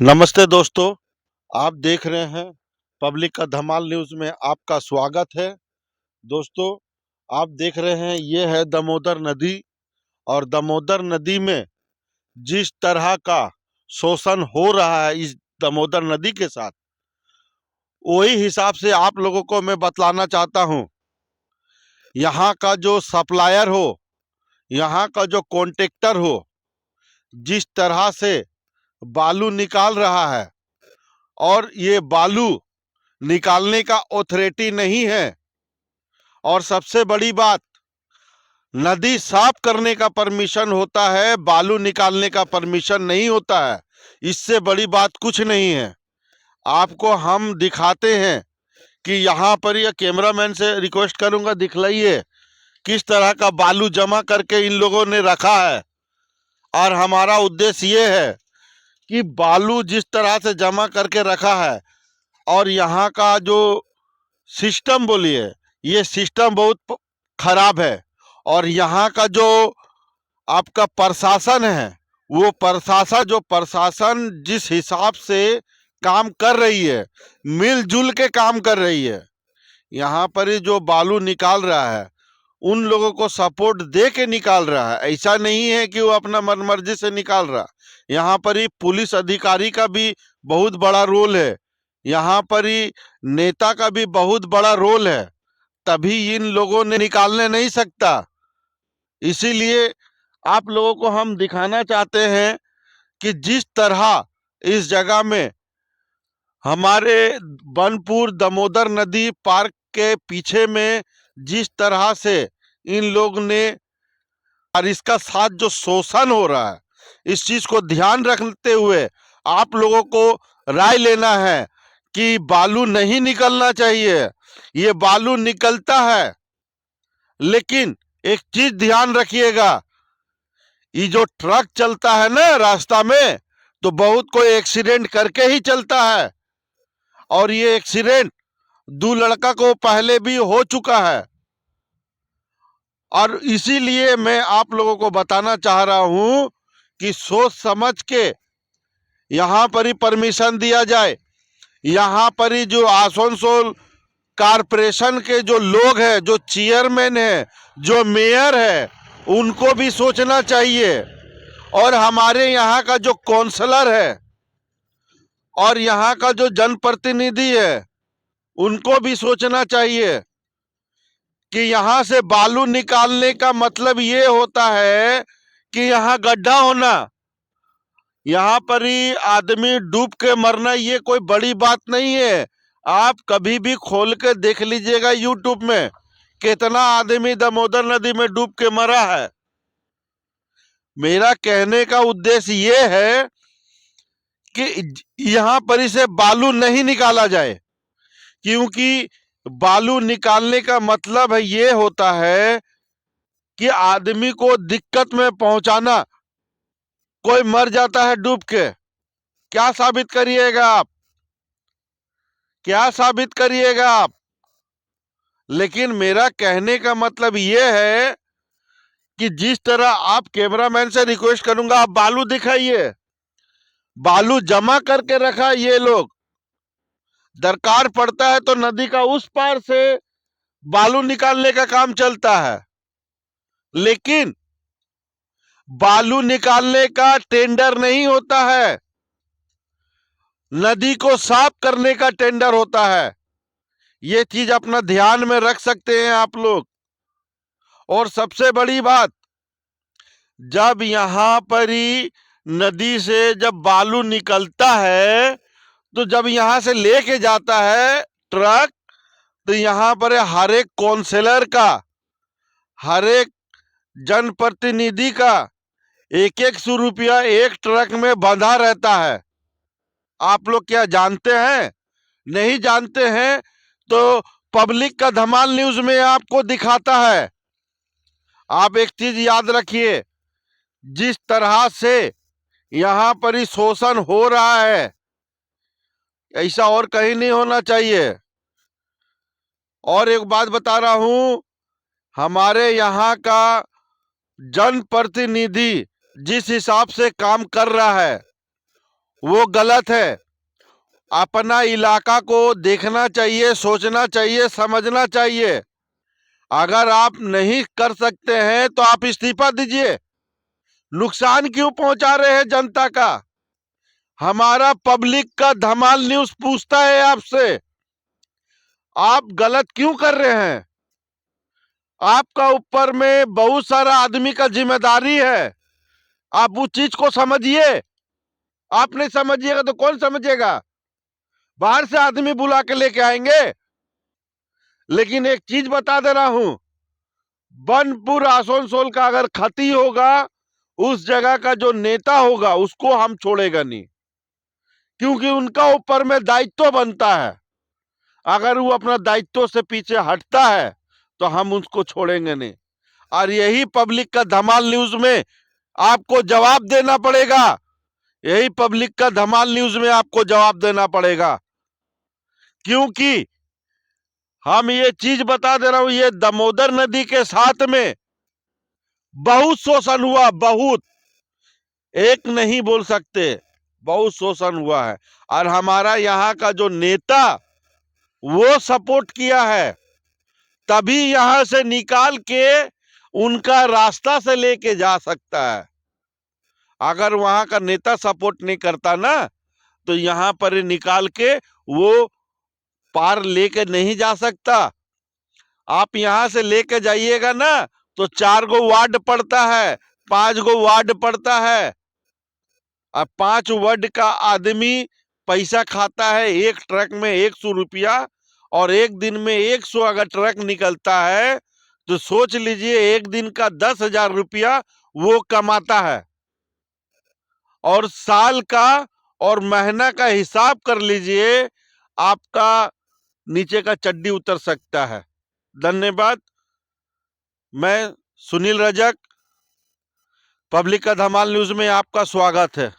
नमस्ते दोस्तों, आप देख रहे हैं पब्लिक का धमाल न्यूज़ में आपका स्वागत है। दोस्तों, आप देख रहे हैं ये है दामोदर नदी और दामोदर नदी में जिस तरह का शोषण हो रहा है इस दामोदर नदी के साथ, वही हिसाब से आप लोगों को मैं बतलाना चाहता हूँ। यहाँ का जो सप्लायर हो, यहाँ का जो कॉन्ट्रैक्टर हो, जिस तरह से बालू निकाल रहा है और ये बालू निकालने का अथॉरिटी नहीं है। और सबसे बड़ी बात, नदी साफ करने का परमिशन होता है, बालू निकालने का परमिशन नहीं होता है। इससे बड़ी बात कुछ नहीं है। आपको हम दिखाते हैं कि यहाँ पर यह कैमरामैन से रिक्वेस्ट करूंगा, दिखलाइए किस तरह का बालू जमा करके इन लोगों ने रखा है। और हमारा उद्देश्य ये है कि बालू जिस तरह से जमा करके रखा है और यहाँ का जो सिस्टम बोलिए, ये सिस्टम बहुत खराब है। और यहाँ का जो आपका प्रशासन है, वो प्रशासन जिस हिसाब से काम कर रही है, मिलजुल के काम कर रही है। यहाँ पर ही जो बालू निकाल रहा है, उन लोगों को सपोर्ट दे के निकाल रहा है। ऐसा नहीं है कि वो अपना मनमर्जी से निकाल रहा। यहाँ पर ही पुलिस अधिकारी का भी बहुत बड़ा रोल है, यहाँ पर ही नेता का भी बहुत बड़ा रोल है, तभी इन लोगों ने निकालने नहीं सकता। इसीलिए आप लोगों को हम दिखाना चाहते हैं कि जिस तरह इस जगह में हमारे बनपुर दामोदर नदी पार्क के पीछे में जिस तरह से इन लोग ने और इसका साथ जो शोषण हो रहा है, इस चीज को ध्यान रखते हुए आप लोगों को राय लेना है कि बालू नहीं निकलना चाहिए। ये बालू निकलता है, लेकिन एक चीज ध्यान रखिएगा, ये जो ट्रक चलता है ना रास्ता में, तो बहुत कोई एक्सीडेंट करके ही चलता है। और ये एक्सीडेंट दो लड़का को पहले भी हो चुका है। और इसीलिए मैं आप लोगों को बताना चाह रहा हूं कि सोच समझ के यहाँ पर ही परमिशन दिया जाए। यहाँ पर ही जो आसनसोल कारपोरेशन के जो लोग हैं, जो चेयरमैन है, जो मेयर है, उनको भी सोचना चाहिए। और हमारे यहाँ का जो काउंसलर है और यहाँ का जो जनप्रतिनिधि है, उनको भी सोचना चाहिए कि यहाँ से बालू निकालने का मतलब ये होता है कि यहाँ गड्ढा होना, यहाँ पर ही आदमी डूब के मरना, ये कोई बड़ी बात नहीं है। आप कभी भी खोल के देख लीजिएगा यूट्यूब में, कितना आदमी दामोदर नदी में डूब के मरा है। मेरा कहने का उद्देश्य ये है कि यहाँ पर इसे बालू नहीं निकाला जाए, क्योंकि बालू निकालने का मतलब है ये होता है कि आदमी को दिक्कत में पहुंचाना। कोई मर जाता है डूब के, क्या साबित करिएगा आप, क्या साबित करिएगा आप। लेकिन मेरा कहने का मतलब ये है कि जिस तरह आप कैमरामैन से रिक्वेस्ट करूंगा, आप बालू दिखाइए, बालू जमा करके रखा ये लोग। दरकार पड़ता है तो नदी का उस पार से बालू निकालने का काम चलता है, लेकिन बालू निकालने का टेंडर नहीं होता है, नदी को साफ करने का टेंडर होता है। ये चीज अपना ध्यान में रख सकते हैं आप लोग। और सबसे बड़ी बात, जब यहां पर ही नदी से जब बालू निकलता है, तो जब यहां से लेके जाता है ट्रक, तो यहां पर हर एक काउंसलर का, हर एक जनप्रतिनिधि का 100 रुपया एक ट्रक में बंधा रहता है। आप लोग क्या जानते हैं? नहीं जानते हैं तो पब्लिक का धमाल न्यूज में आपको दिखाता है। आप एक चीज याद रखिए, जिस तरह से यहां पर ही शोषण हो रहा है, ऐसा और कहीं नहीं होना चाहिए। और एक बात बता रहा हूं, हमारे यहाँ का जनप्रतिनिधि जिस हिसाब से काम कर रहा है, वो गलत है। अपना इलाका को देखना चाहिए, सोचना चाहिए, समझना चाहिए। अगर आप नहीं कर सकते हैं तो आप इस्तीफा दीजिए। नुकसान क्यों पहुंचा रहे हैं जनता का? हमारा पब्लिक का धमाल न्यूज पूछता है आपसे, आप गलत क्यों कर रहे हैं? आपका ऊपर में बहुत सारा आदमी का जिम्मेदारी है। आप उस चीज को समझिए। आप नहीं समझिएगा तो कौन समझेगा? बाहर से आदमी बुला के लेके आएंगे। लेकिन एक चीज बता दे रहा हूं, बनपुर आसनसोल का अगर क्षति होगा, उस जगह का जो नेता होगा उसको हम छोड़ेगा नहीं, क्योंकि उनका ऊपर में दायित्व बनता है। अगर वो अपना दायित्व से पीछे हटता है तो हम उसको छोड़ेंगे नहीं। और यही पब्लिक का धमाल न्यूज में आपको जवाब देना पड़ेगा। यही पब्लिक का धमाल न्यूज में आपको जवाब देना पड़ेगा, क्योंकि हम ये चीज बता दे रहा हूं, ये दामोदर नदी के साथ में बहुत शोषण हुआ, बहुत, एक नहीं बोल सकते, बहुत शोषण हुआ है। और हमारा यहाँ का जो नेता वो सपोर्ट किया है, तभी यहां से निकाल के उनका रास्ता से लेके जा सकता है। अगर वहां का नेता सपोर्ट नहीं करता ना, तो यहां पर निकाल के वो पार लेके नहीं जा सकता। आप यहां से लेके जाइएगा ना तो 4 गो वार्ड पड़ता है, 5 गो वार्ड पड़ता है। अब 5 वार्ड का आदमी पैसा खाता है, एक ट्रक में 100 रुपया, और एक दिन में 100 अगर ट्रक निकलता है तो सोच लीजिए एक दिन का 10,000 रुपया वो कमाता है। और साल का और महीना का हिसाब कर लीजिए, आपका नीचे का चड्डी उतर सकता है। धन्यवाद। मैं सुनील रजक, पब्लिक का धमाल न्यूज में आपका स्वागत है।